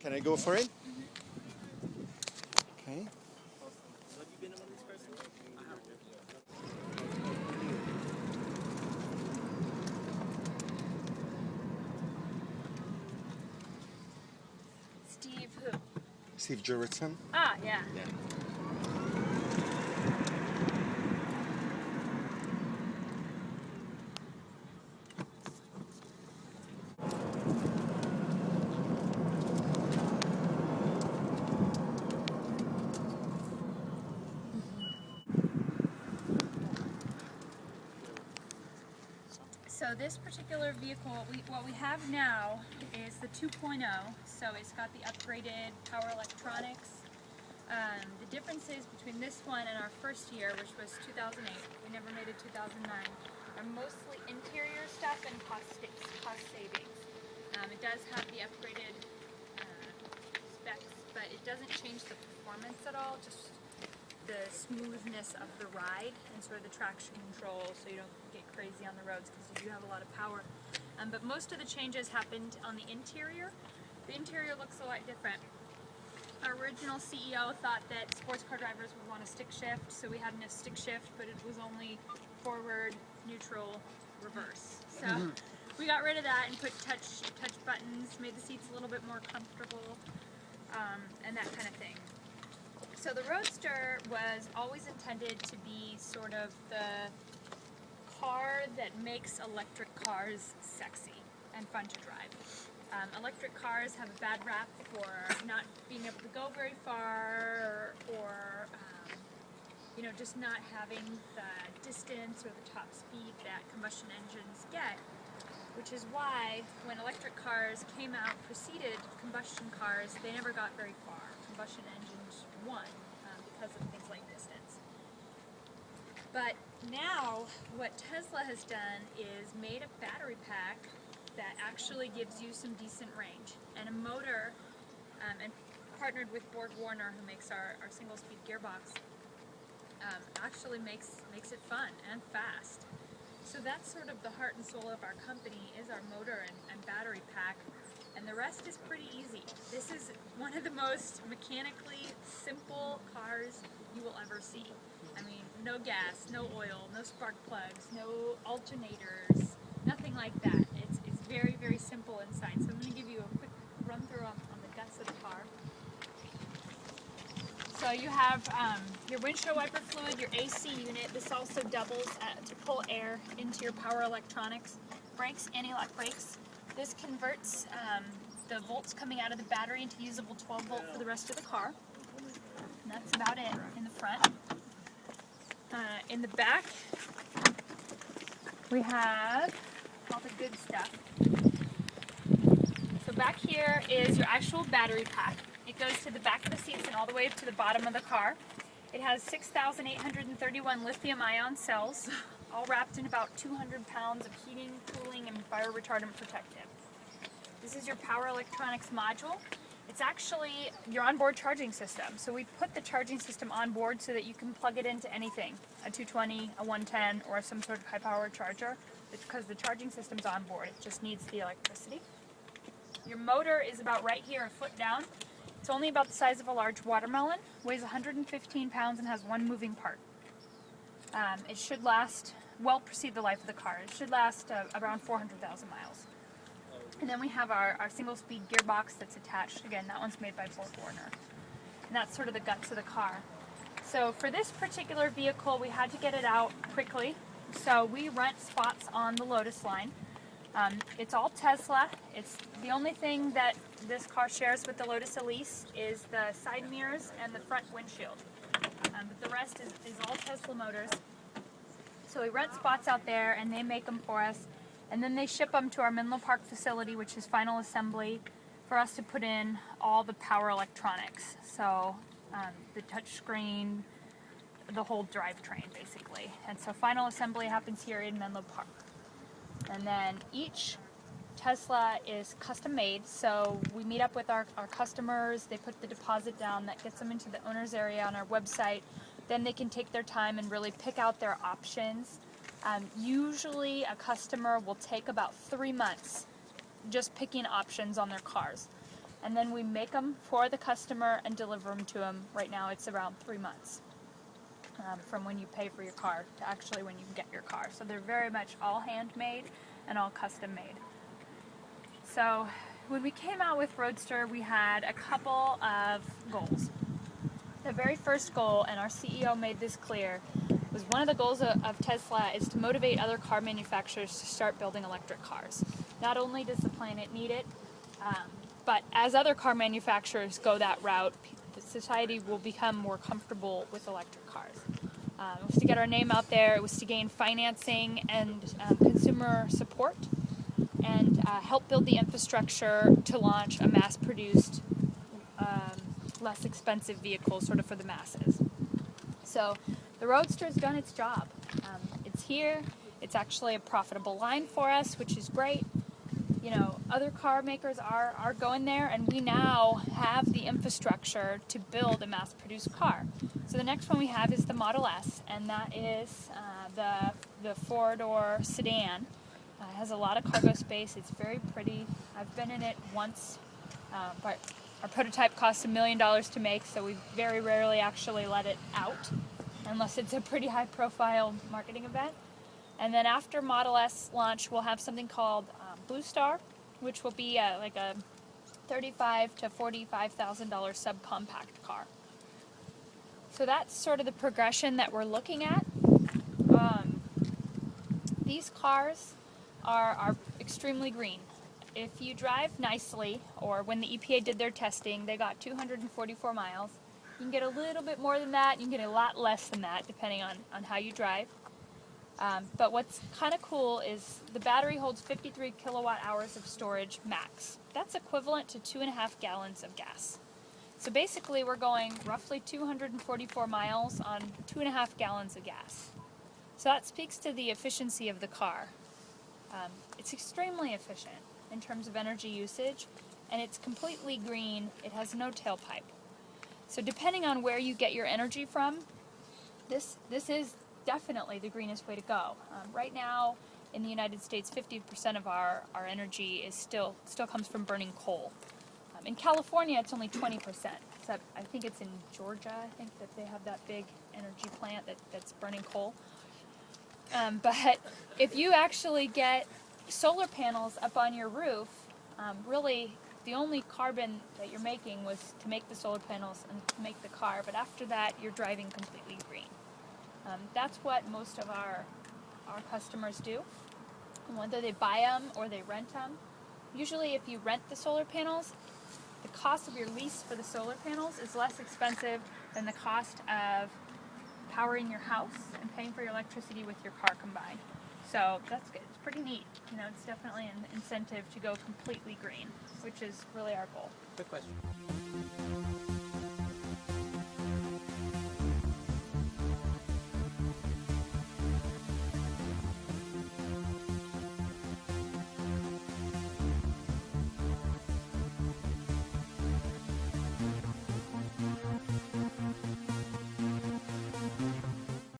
Can I go for it? Okay. Steve who? Steve Juritzen. Ah, yeah. So this particular vehicle, what we have now is the 2.0. So it's got the upgraded power electronics. The differences between this one and our first year, which was 2008, we never made it 2009, are mostly interior stuff and cost savings. It does have the upgraded specs, but it doesn't change the performance at all, just the smoothness of the ride and sort of the traction control, so you don't get crazy on the roads because you do have a lot of power. But most of the changes happened on the interior. The interior looks a lot different. Our original CEO thought that sports car drivers would want a stick shift, so we had a stick shift, but it was only forward, neutral, reverse. So we got rid of that and put touch buttons, made the seats a little bit more comfortable, and that kind of thing. So the Roadster was always intended to be sort of the car that makes electric cars sexy and fun to drive. Electric cars have a bad rap for not being able to go very far, or just not having the distance or the top speed that combustion engines get, which is why when electric cars came out, preceded combustion cars, they never got very far. Combustion engines won because of things like distance. But now what Tesla has done is made a battery pack that actually gives you some decent range, and a motor, and partnered with Borg Warner, who makes our single-speed gearbox, actually makes it fun and fast. So that's sort of the heart and soul of our company, is our motor and battery pack, and the rest is pretty easy. This is one of the most mechanically simple cars you will ever see. I mean, no gas, no oil, no spark plugs, no alternators, nothing like that. It's very, very simple inside. So I'm going to give you a quick run through on the guts of the car. So you have your windshield wiper fluid, your AC unit. This also doubles to pull air into your power electronics. Brakes, anti-lock brakes. This converts the volts coming out of the battery into usable 12 volt for the rest of the car. And that's about it in the front. In the back, we have all the good stuff. So back here is your actual battery pack. It goes to the back of the seats and all the way to the bottom of the car. It has 6,831 lithium-ion cells, all wrapped in about 200 pounds of heating, cooling, and fire retardant protective. This is your power electronics module. It's actually your onboard charging system. So we put the charging system on board so that you can plug it into anything, a 220, a 110, or some sort of high-power charger. It's because the charging system's on board. It just needs the electricity. Your motor is about right here, a foot down. It's only about the size of a large watermelon, weighs 115 pounds, and has one moving part. It should last, well precede the life of the car. It should last around 400,000 miles. And then we have our single-speed gearbox that's attached. Again, that one's made by Borg Warner. And that's sort of the guts of the car. So for this particular vehicle, we had to get it out quickly. So we rent spots on the Lotus line. It's all Tesla. It's the only thing that this car shares with the Lotus Elise is the side mirrors and the front windshield. But the rest is all Tesla motors. So we rent spots out there, and they make them for us. And then they ship them to our Menlo Park facility, which is final assembly, for us to put in all the power electronics. So the touchscreen, the whole drivetrain, basically. And so final assembly happens here in Menlo Park. And then each Tesla is custom made, so we meet up with our customers, they put the deposit down, that gets them into the owner's area on our website. Then they can take their time and really pick out their options. Usually a customer will take about 3 months just picking options on their cars. and then we make them for the customer and deliver them to them. Right now it's around 3 months from when you pay for your car to actually when you get your car. So they're very much all handmade and all custom made. So when we came out with Roadster, we had a couple of goals. The very first goal, and our CEO made this clear, was one of the goals of Tesla is to motivate other car manufacturers to start building electric cars. Not only does the planet need it, but as other car manufacturers go that route, society will become more comfortable with electric cars. It was to get our name out there, it was to gain financing and consumer support, and help build the infrastructure to launch a mass-produced, less expensive vehicle sort of for the masses. So the Roadster's done its job. It's here. It's actually a profitable line for us, which is great. You know, other car makers are going there, and we now have the infrastructure to build a mass-produced car. So the next one we have is the Model S, and that is the four-door sedan. It has a lot of cargo space. It's very pretty. I've been in it once, but our prototype costs $1 million to make, so we very rarely actually let it out, unless it's a pretty high-profile marketing event. And then after Model S launch, we'll have something called Blue Star, which will be like a $35,000 to $45,000 subcompact car. So that's sort of the progression that we're looking at. These cars are extremely green. If you drive nicely, or when the EPA did their testing, they got 244 miles. You can get a little bit more than that, you can get a lot less than that, depending on how you drive. But what's kind of cool is the battery holds 53 kilowatt hours of storage max. That's equivalent to 2.5 gallons of gas. So basically we're going roughly 244 miles on 2.5 gallons of gas. So that speaks to the efficiency of the car. It's extremely efficient in terms of energy usage, and it's completely green. It has no tailpipe. So depending on where you get your energy from, this is definitely the greenest way to go. Right now in the United States, 50% of our energy is still comes from burning coal. In California, it's only 20%. Except I think it's in Georgia, I think, that they have that big energy plant that's burning coal. But if you actually get solar panels up on your roof, really the only carbon that you're making was to make the solar panels and to make the car, but after that you're driving completely green. That's what most of our customers do, whether they buy them or they rent them. Usually if you rent the solar panels, the cost of your lease for the solar panels is less expensive than the cost of powering your house and paying for your electricity with your car combined. So that's good. It's pretty neat. You know, it's definitely an incentive to go completely green, which is really our goal. Quick question.